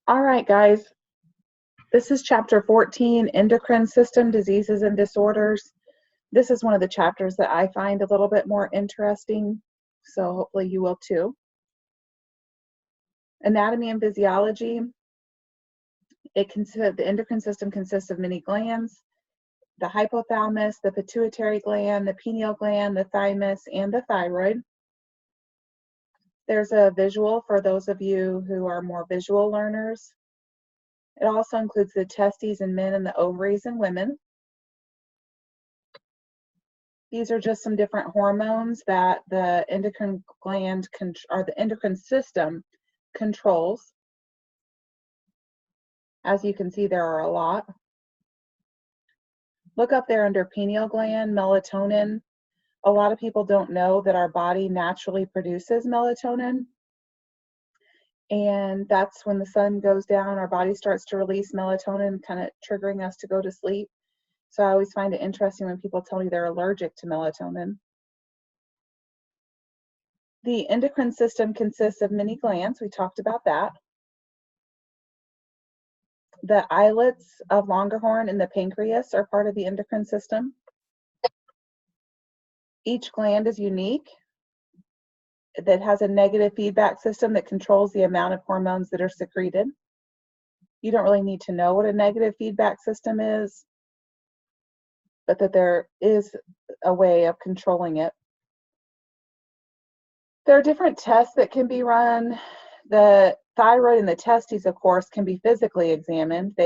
All right, guys, this is chapter 14, Endocrine System Diseases and Disorders. This is one of the chapters that I find a little bit more interesting, so hopefully you will too. Anatomy and physiology. The endocrine system consists of many glands: the hypothalamus, the pituitary gland, the pineal gland, the thymus, and the thyroid. There's a visual for those of you who are more visual learners. It also includes the testes in men and the ovaries in women. These are just some different hormones that the endocrine gland or the endocrine system controls. As you can see, there are a lot. Look up there under pineal gland, melatonin. A lot of people don't know that our body naturally produces melatonin. And that's when the sun goes down, our body starts to release melatonin, kind of triggering us to go to sleep. So I always find it interesting when people tell me they're allergic to melatonin. The endocrine system consists of many glands. We talked about that. The islets of Langerhorn and the pancreas are part of the endocrine system. Each gland is unique. That has a negative feedback system that controls the amount of hormones that are secreted. You don't really need to know what a negative feedback system is, but that there is a way of controlling it. There are different tests that can be run. The thyroid and the testes, of course, can be physically examined.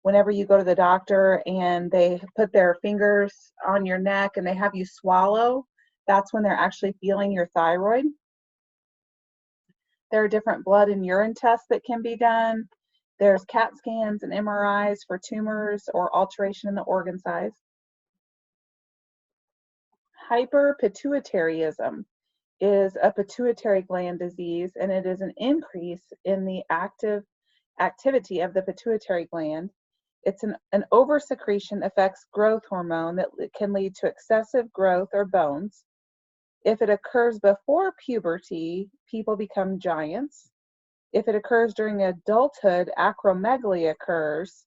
Whenever you go to the doctor and they put their fingers on your neck and they have you swallow, that's when they're actually feeling your thyroid. There are different blood and urine tests that can be done. There's CAT scans and MRIs for tumors or alteration in the organ size. Hyperpituitarism is a pituitary gland disease, and it is an increase in the activity of the pituitary gland. It's an oversecretion affects growth hormone that can lead to excessive growth or bones. If it occurs before puberty, people become giants. If it occurs during adulthood, acromegaly occurs,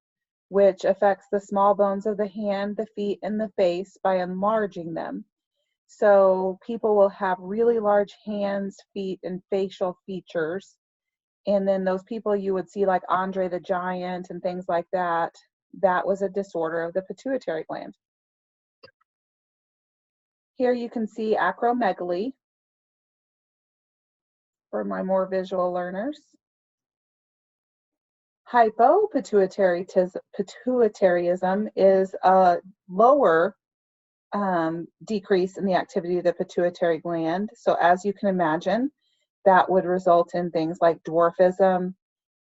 which affects the small bones of the hand, the feet, and the face by enlarging them. So people will have really large hands, feet, and facial features. And then those people you would see like Andre the Giant and things like that, that was a disorder of the pituitary gland. Here you can see acromegaly for my more visual learners. Hypopituitarism is a lower decrease in the activity of the pituitary gland. So as you can imagine, that would result in things like dwarfism,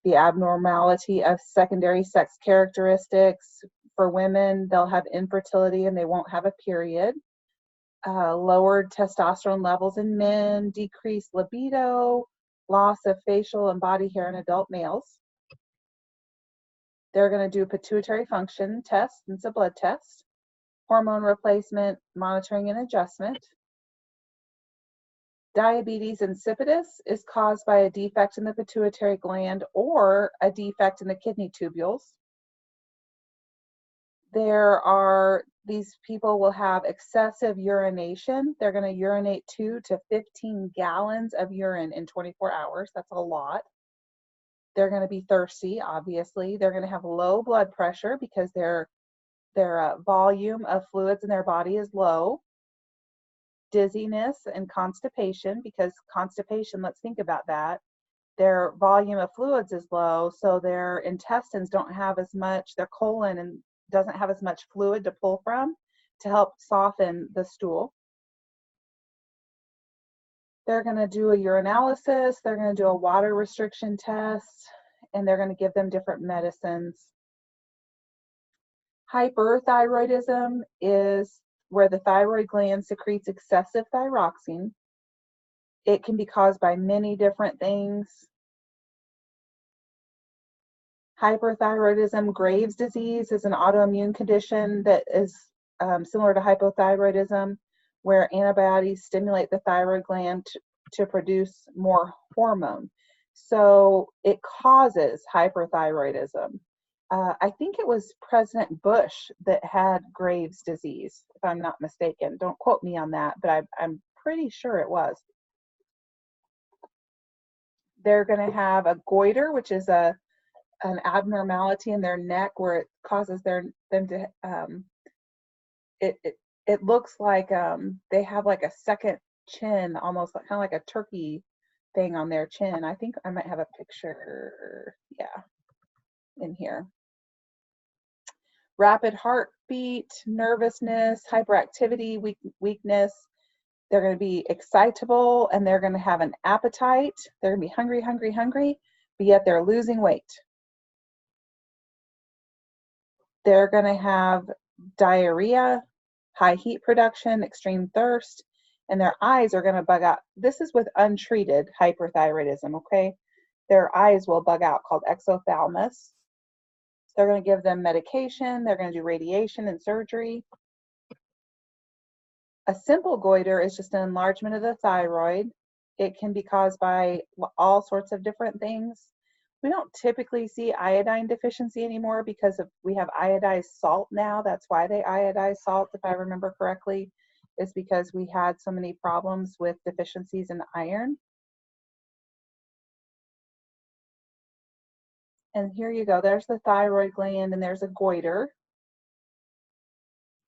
the abnormality of secondary sex characteristics. For women, they'll have infertility and they won't have a period. Lowered testosterone levels in men, decreased libido, loss of facial and body hair in adult males. They're going to do pituitary function tests, and it's a blood test, hormone replacement, monitoring and adjustment. Diabetes insipidus is caused by a defect in the pituitary gland or a defect in the kidney tubules. These people will have excessive urination. They're going to urinate 2 to 15 gallons of urine in 24 hours. That's a lot. They're going to be thirsty, obviously. They're going to have low blood pressure because their volume of fluids in their body is low. Dizziness and constipation, because constipation, let's think about that. Their volume of fluids is low, so their intestines don't have as much, their colon and doesn't have as much fluid to pull from to help soften the stool. They're going to do a urinalysis, they're going to do a water restriction test, and they're going to give them different medicines. Hyperthyroidism is where the thyroid gland secretes excessive thyroxine. It can be caused by many different things. Hyperthyroidism, Graves' disease, is an autoimmune condition that is similar to hypothyroidism, where antibodies stimulate the thyroid gland to produce more hormone. So it causes hyperthyroidism. I think it was President Bush that had Graves' disease, if I'm not mistaken. Don't quote me on that, but I'm pretty sure it was. They're going to have a goiter, which is an abnormality in their neck where it causes them to it looks like they have like a second chin, almost like, kind of like a turkey thing on their chin. I think I might have a picture, yeah, in here. Rapid heartbeat, nervousness, hyperactivity, weakness. They're going to be excitable, and they're going to have an appetite. They're going to be hungry, hungry, hungry, but yet they're losing weight. They're going to have diarrhea, high heat production, extreme thirst, and their eyes are going to bug out. This is with untreated hyperthyroidism, okay? Their eyes will bug out, called exophthalmos. They're going to give them medication. They're going to do radiation and surgery. A simple goiter is just an enlargement of the thyroid. It can be caused by all sorts of different things. We don't typically see iodine deficiency anymore because we have iodized salt now. That's why they iodize salt, if I remember correctly, is because we had so many problems with deficiencies in iron. And here you go. There's the thyroid gland, and there's a goiter.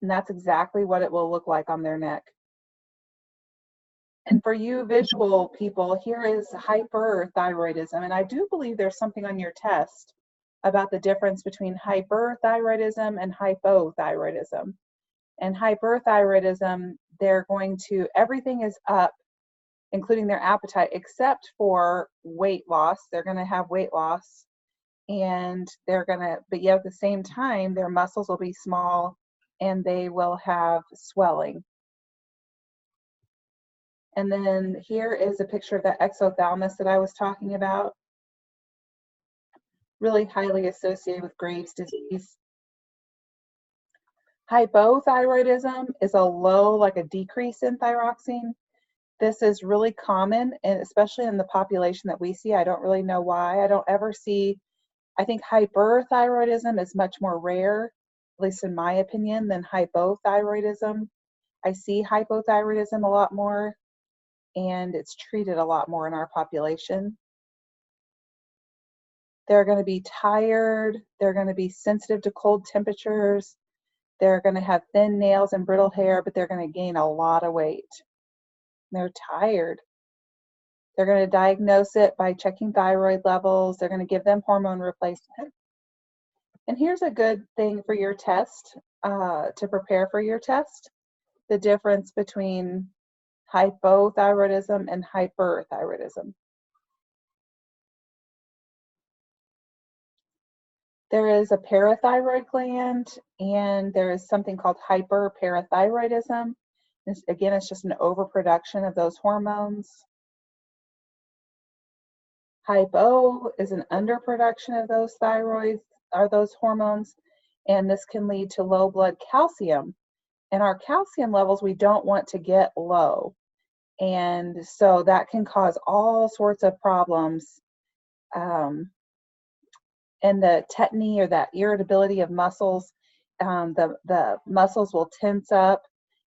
And that's exactly what it will look like on their neck. And for you visual people, here is hyperthyroidism. And I do believe there's something on your test about the difference between hyperthyroidism and hypothyroidism. And hyperthyroidism, they're going to, everything is up, including their appetite, except for weight loss. They're going to have weight loss, and they're going to, but yet at the same time, their muscles will be small and they will have swelling. And then here is a picture of that exophthalmos that I was talking about, really highly associated with Graves' disease. Hypothyroidism is a low, like a decrease in thyroxine. This is really common, and especially in the population that we see. I don't really know why. I don't ever see, I think hyperthyroidism is much more rare, at least in my opinion, than hypothyroidism. I see hypothyroidism a lot more, and it's treated a lot more in our population. They're going to be tired. They're going to be sensitive to cold temperatures. They're going to have thin nails and brittle hair, but they're going to gain a lot of weight. They're tired. They're going to diagnose it by checking thyroid levels. They're going to give them hormone replacement. And here's a good thing for your test, to prepare for your test, the difference between hypothyroidism and hyperthyroidism. There is a parathyroid gland, and there is something called hyperparathyroidism. Again, it's just an overproduction of those hormones. Hypo is an underproduction of those thyroids, or those hormones, and this can lead to low blood calcium. And our calcium levels, we don't want to get low. And so that can cause all sorts of problems. And the tetany, or that irritability of muscles, the muscles will tense up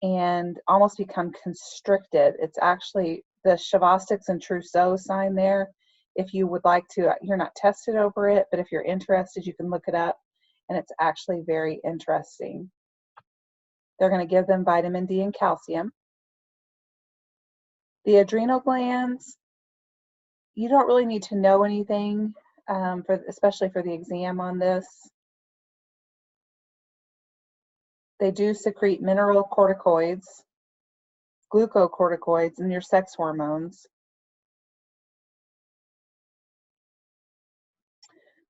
and almost become constricted. It's actually the Chvostek's and Trousseau sign there. If you would like to, you're not tested over it, but if you're interested, you can look it up, and it's actually very interesting. They're going to give them vitamin D and calcium. The adrenal glands, you don't really need to know anything, especially for the exam on this. They do secrete mineral corticoids, glucocorticoids, and your sex hormones.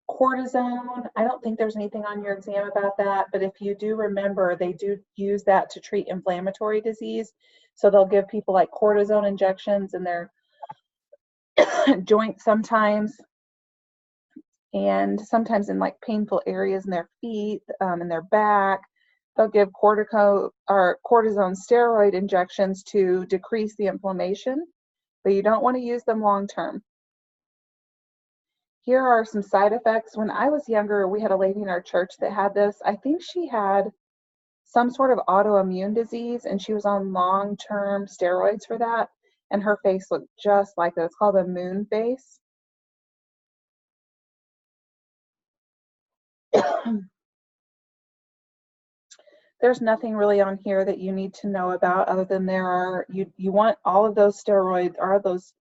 Cortisone, I don't think there's anything on your exam about that, but if you do remember, they do use that to treat inflammatory disease. So they'll give people like cortisone injections in their joints sometimes, and sometimes in like painful areas in their feet, in their back. They'll give cortisone steroid injections to decrease the inflammation, but you don't want to use them long term. Here are some side effects. When I was younger, we had a lady in our church that had this. I think she had some sort of autoimmune disease, and she was on long-term steroids for that, and her face looked just like that. It's called a moon face. There's nothing really on here that you need to know about other than you want all of those steroids or those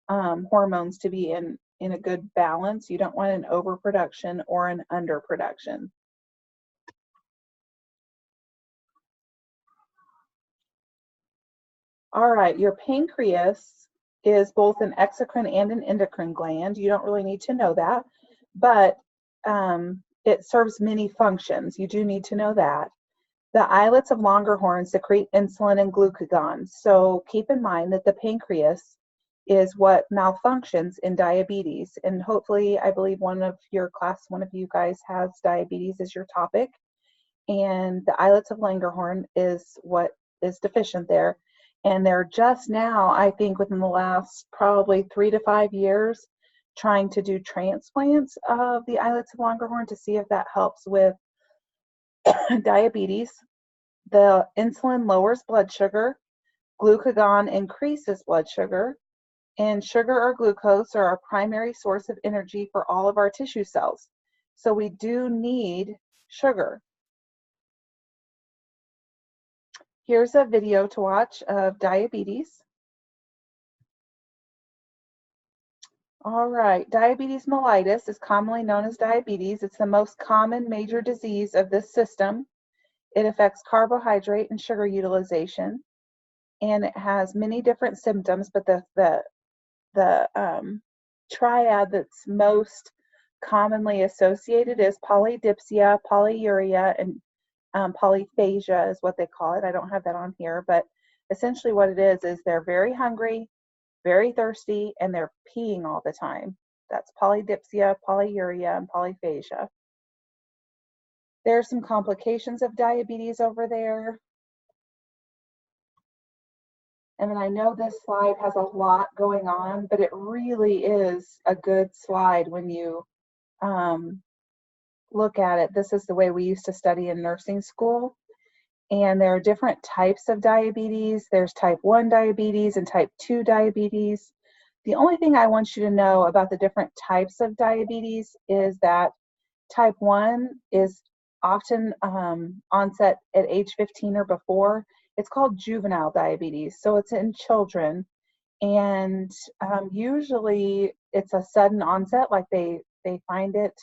hormones to be in a good balance. You don't want an overproduction or an underproduction. All right, your pancreas is both an exocrine and an endocrine gland. You don't really need to know that, but it serves many functions. You do need to know that. The islets of Langerhans secrete insulin and glucagon. So keep in mind that the pancreas is what malfunctions in diabetes. And hopefully, I believe one of you guys has diabetes as your topic. And the islets of Langerhans is what is deficient there. And they're just now, I think within the last probably 3 to 5 years, trying to do transplants of the islets of Langerhans to see if that helps with diabetes. The insulin lowers blood sugar, glucagon increases blood sugar, and sugar or glucose are our primary source of energy for all of our tissue cells. So we do need sugar. Here's a video to watch of diabetes. All right, diabetes mellitus is commonly known as diabetes. It's the most common major disease of this system. It affects carbohydrate and sugar utilization, and it has many different symptoms, but the triad that's most commonly associated is polydipsia, polyuria, and polyphagia is what they call it. I don't have that on here, but essentially what it is they're very hungry, very thirsty, and they're peeing all the time. That's polydipsia, polyuria, and polyphagia. There are some complications of diabetes over there. And then I know this slide has a lot going on, but it really is a good slide when you look at it. This is the way we used to study in nursing school. And there are different types of diabetes. There's type 1 diabetes and type 2 diabetes. The only thing I want you to know about the different types of diabetes is that type 1 is often onset at age 15 or before. It's called juvenile diabetes, so it's in children. And usually it's a sudden onset, like they find it,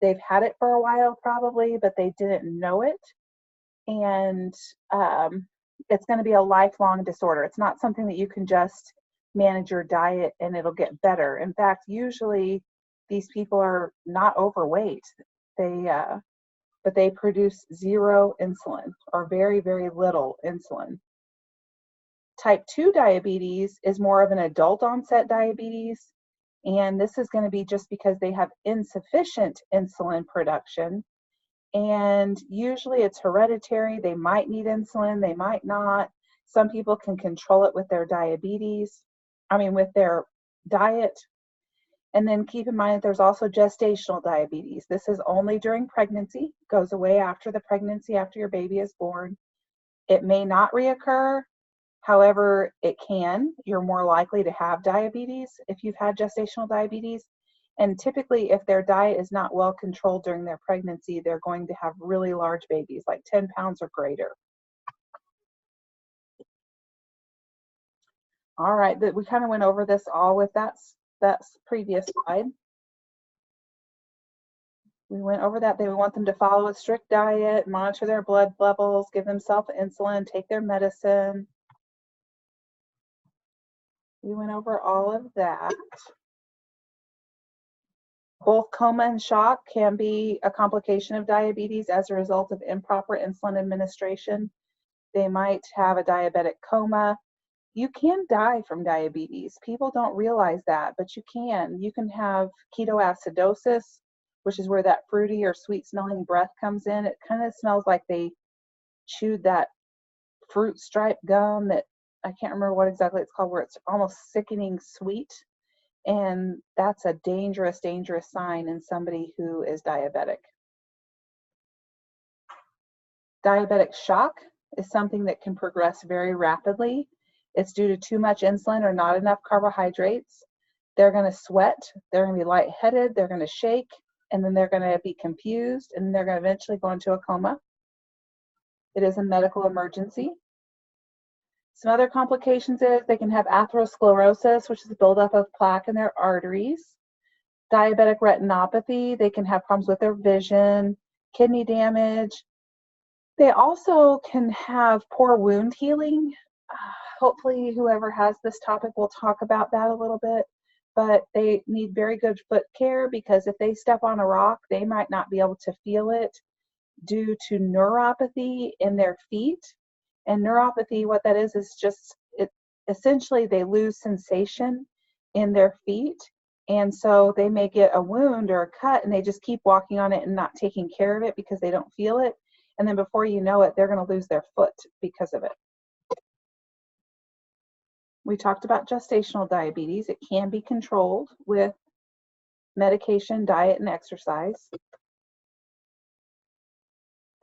they've had it for a while probably, but they didn't know it. And it's going to be a lifelong disorder. It's not something that you can just manage your diet and it'll get better. In fact, usually these people are not overweight. But they produce zero insulin or very, very little insulin. Type 2 diabetes is more of an adult onset diabetes, and this is going to be just because they have insufficient insulin production. And usually it's hereditary. They might need insulin, they might not. Some people can control it with their with their diet. And then keep in mind that there's also gestational diabetes. This is only during pregnancy, goes away after the pregnancy, after your baby is born. It may not reoccur. However, it can. You're more likely to have diabetes if you've had gestational diabetes. And typically, if their diet is not well controlled during their pregnancy, they're going to have really large babies, like 10 pounds or greater. All right, we kind of went over this all with that previous slide. We went over that. They want them to follow a strict diet, monitor their blood levels, give themselves insulin, take their medicine. We went over all of that. Both coma and shock can be a complication of diabetes as a result of improper insulin administration. They might have a diabetic coma. You can die from diabetes. People don't realize that, but you can. You can have ketoacidosis, which is where that fruity or sweet smelling breath comes in. It kind of smells like they chewed that fruit stripe gum that I can't remember what exactly it's called, where it's almost sickening sweet. and that's a dangerous, dangerous sign in somebody who is diabetic. Diabetic shock is something that can progress very rapidly. It's due to too much insulin or not enough carbohydrates. They're going to sweat, they're going to be lightheaded, they're going to shake, and then they're going to be confused, and they're going to eventually go into a coma. It is a medical emergency. Some other complications is they can have atherosclerosis, which is a buildup of plaque in their arteries. Diabetic retinopathy, they can have problems with their vision, kidney damage. They also can have poor wound healing. Hopefully whoever has this topic will talk about that a little bit, but they need very good foot care, because if they step on a rock, they might not be able to feel it due to neuropathy in their feet. And neuropathy, what that is just, essentially they lose sensation in their feet, and so they may get a wound or a cut and they just keep walking on it and not taking care of it because they don't feel it, and then before you know it, they're going to lose their foot because of it. We talked about gestational diabetes. It can be controlled with medication, diet, and exercise.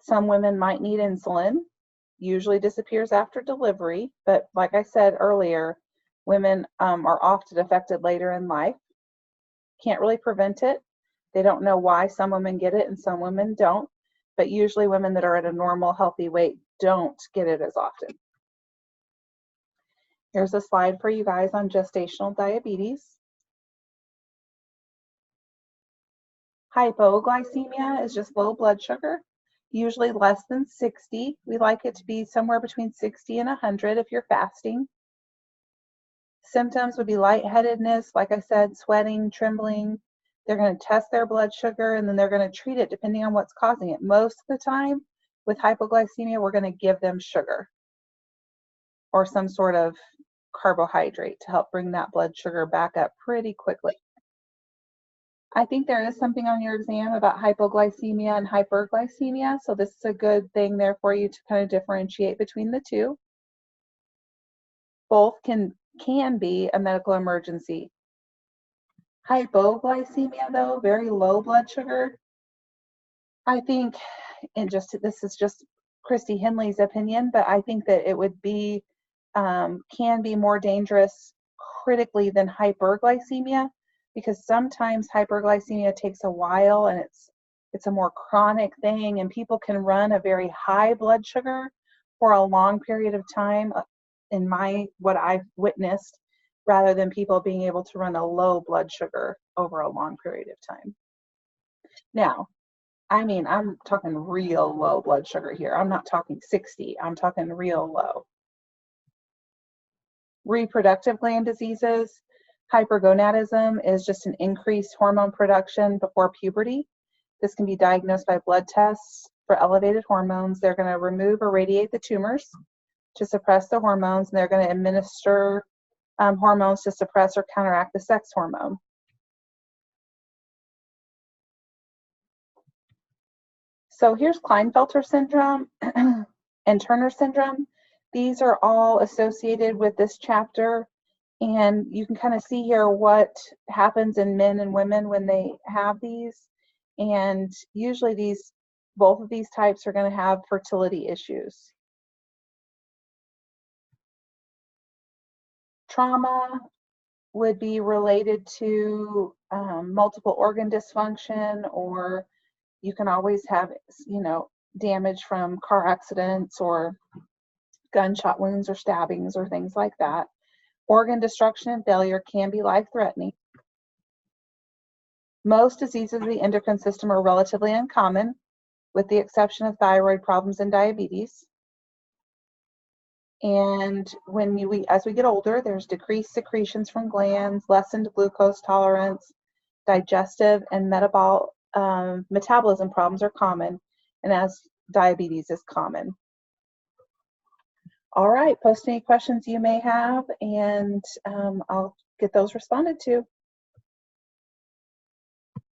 Some women might need insulin. Usually disappears after delivery, but like I said earlier, women are often affected later in life. Can't really prevent it. They don't know why some women get it and some women don't, but usually women that are at a normal, healthy weight don't get it as often. Here's a slide for you guys on gestational diabetes. Hypoglycemia is just low blood sugar, usually less than 60. We like it to be somewhere between 60 and 100 if you're fasting. Symptoms would be lightheadedness, like I said, sweating, trembling. They're going to test their blood sugar, and then they're going to treat it depending on what's causing it. Most of the time with hypoglycemia, we're going to give them sugar or some sort of carbohydrate to help bring that blood sugar back up pretty quickly. I think there is something on your exam about hypoglycemia and hyperglycemia, so this is a good thing there for you to kind of differentiate between the two. Both can be a medical emergency. Hypoglycemia, though, very low blood sugar, I think, and this is just Christy Henley's opinion, but I think that it would be, can be more dangerous critically than hyperglycemia, because sometimes hyperglycemia takes a while and it's a more chronic thing, and people can run a very high blood sugar for a long period of time, in what I've witnessed, rather than people being able to run a low blood sugar over a long period of time. Now, I mean, I'm talking real low blood sugar here. I'm not talking 60. I'm talking real low. Reproductive gland diseases. Hypergonadism is just an increased hormone production before puberty. This can be diagnosed by blood tests for elevated hormones. They're going to remove or radiate the tumors to suppress the hormones, and they're going to administer hormones to suppress or counteract the sex hormone. So here's Klinefelter syndrome and Turner syndrome. These are all associated with this chapter, and you can kind of see here what happens in men and women when they have these. And usually both of these types are going to have fertility issues. Trauma would be related to multiple organ dysfunction, or you can always have, damage from car accidents or gunshot wounds or stabbings or things like that. Organ destruction and failure can be life-threatening. Most diseases of the endocrine system are relatively uncommon, with the exception of thyroid problems and diabetes. And as we get older, there's decreased secretions from glands, lessened glucose tolerance, digestive and metabolism problems are common, and as diabetes is common. All right, post any questions you may have, and I'll get those responded to.